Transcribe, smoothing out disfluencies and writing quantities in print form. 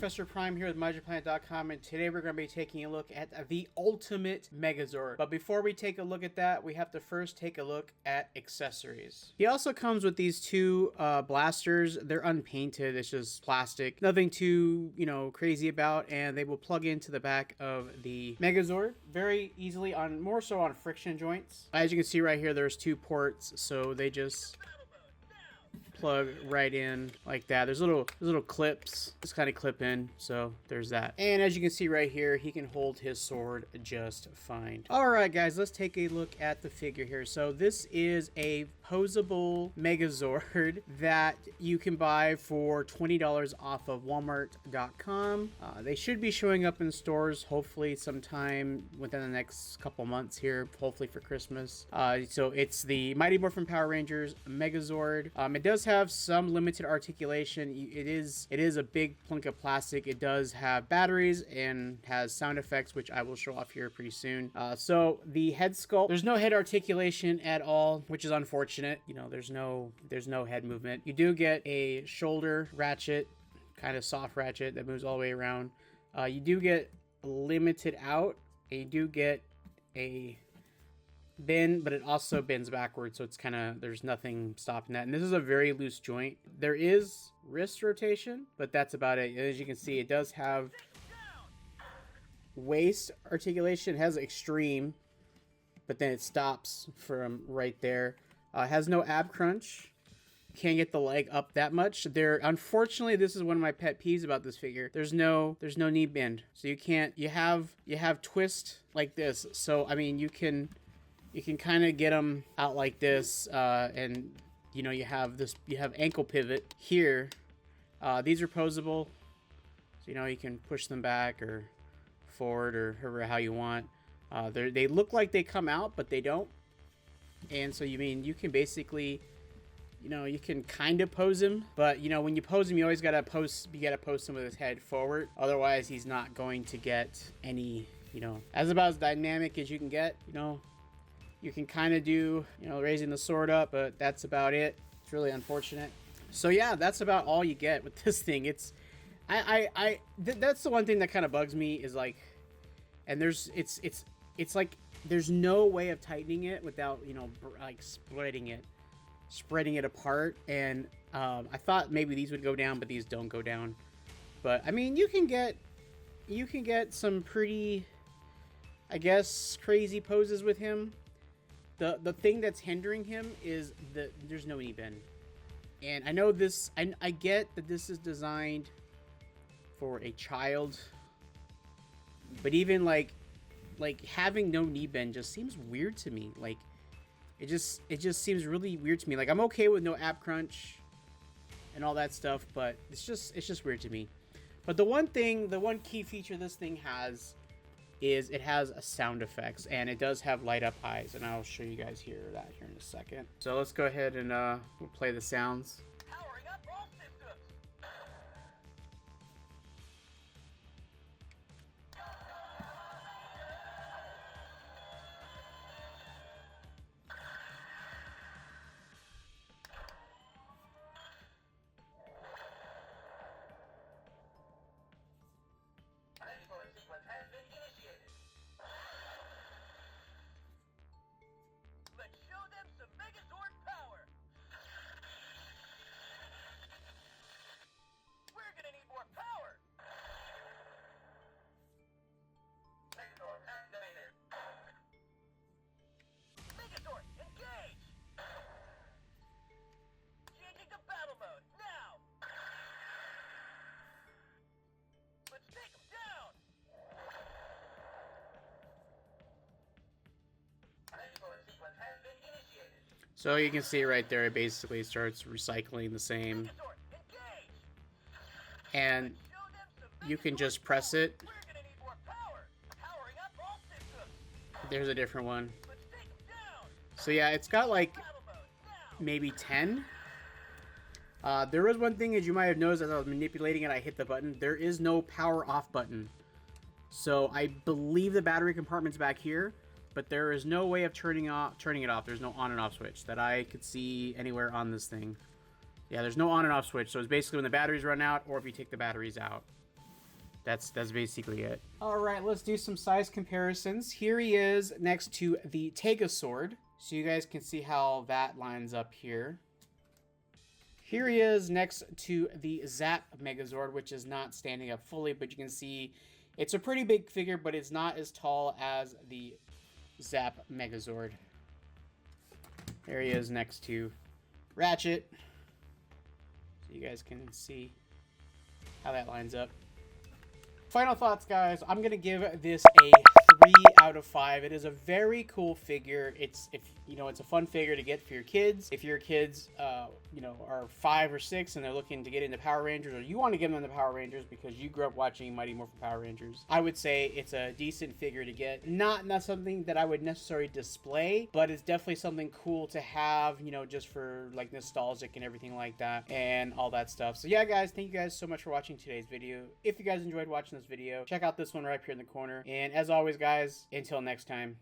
Professor Prime here with MajinPlanet.com, and today we're going to be taking a look at the ultimate Megazord. But before we take a look at that, we have to first take a look at accessories. He also comes with these two blasters. They're unpainted, it's just plastic. Nothing too, crazy about, and they will plug into the back of the Megazord very easily, on more so on friction joints. As you can see right here, there's two ports, so they just plug right in like that. There's little clips, just kind of clip in, so there's that. And as you can see right here, he can hold his sword just fine. All right, guys, let's take a look at the figure here. So this is a posable Megazord that you can buy for $20 off of Walmart.com. They should be showing up in stores hopefully sometime within the next couple months here, hopefully for Christmas. So it's the Mighty Morphin Power Rangers Megazord. It does have some limited articulation. It is a big plunk of plastic. It does have batteries and has sound effects, which I will show off here pretty soon. So the head sculpt, there's no head articulation at all, which is unfortunate. There's no head movement. You do get a shoulder ratchet, kind of soft ratchet that moves all the way around. You do get limited out, and you do get a bend, but it also bends backwards, so it's kind of, there's nothing stopping that. And this is a very loose joint. There is wrist rotation, but that's about it. As you can see, it does have waist articulation. It has extreme, but then it stops from right there. It has no ab crunch. Can't get the leg up that much. Unfortunately, this is one of my pet peeves about this figure. There's no knee bend, so you can't. You have twist like this. So I mean, you can kind of get them out like this, and you have ankle pivot here. These are posable, so you can push them back or forward or however how you want. They look like they come out, but they don't. And so you can basically, you can kind of pose him, but when you pose him, you always gotta post him with his head forward. Otherwise, he's not going to get any, as about as dynamic as you can get. You can kind of do, raising the sword up, but that's about it. It's really unfortunate. So yeah, that's about all you get with this thing. It's, that's the one thing that kind of bugs me is like, and it's like there's no way of tightening it without, like spreading it apart. And I thought maybe these would go down, but these don't go down. But I mean, you can get some pretty, I guess, crazy poses with him. The thing that's hindering him is that there's no knee bend. And I know this, I get that this is designed for a child, but even like having no knee bend just seems weird to me. Like it just seems really weird to me. Like I'm okay with no ab crunch and all that stuff, but it's just weird to me. But the one key feature this thing has is it has a sound effects, and it does have light up eyes, and I'll show you guys here in a second. So let's go ahead and we'll play the sounds. Powering up all systems. Transport sequence has been initiated. Let's show them some Megazord power. We're gonna need more power. Megazord activated. Megazord, engage. Changing to battle mode now. Let's take him down! Transport sequence has been initiated. So you can see right there, it basically starts recycling the same, Megazord, engage! and Show them some you can Megazord just press power. it. We're gonna need more power. Powering up all systems. There's a different one. Let's take him down. So yeah, it's got like Battle mode now. maybe 10. There was one thing, as you might have noticed, as I was manipulating it, I hit the button. There is no power off button. So I believe the battery compartment's back here, but there is no way of turning it off. There's no on and off switch that I could see anywhere on this thing. Yeah, there's no on and off switch. So it's basically when the batteries run out, or if you take the batteries out. That's basically it. All right, let's do some size comparisons. Here he is next to the Megazord, so you guys can see how that lines up here. Here he is next to the Zap Megazord, which is not standing up fully, but you can see it's a pretty big figure, but it's not as tall as the Zap Megazord. There he is next to Ratchet, so you guys can see how that lines up. Final thoughts, guys. I'm gonna give this a 3 out of 5. It is a very cool figure. It's a fun figure to get for your kids. If your kids are 5 or 6 and they're looking to get into Power Rangers, or you want to get them into Power Rangers because you grew up watching Mighty Morphin Power Rangers, I would say it's a decent figure to get. Not something that I would necessarily display, but it's definitely something cool to have, just for like nostalgic and everything like that and all that stuff. So yeah, guys, thank you guys so much for watching today's video. If you guys enjoyed watching this video, check out this one right up here in the corner. And as always, guys, until next time.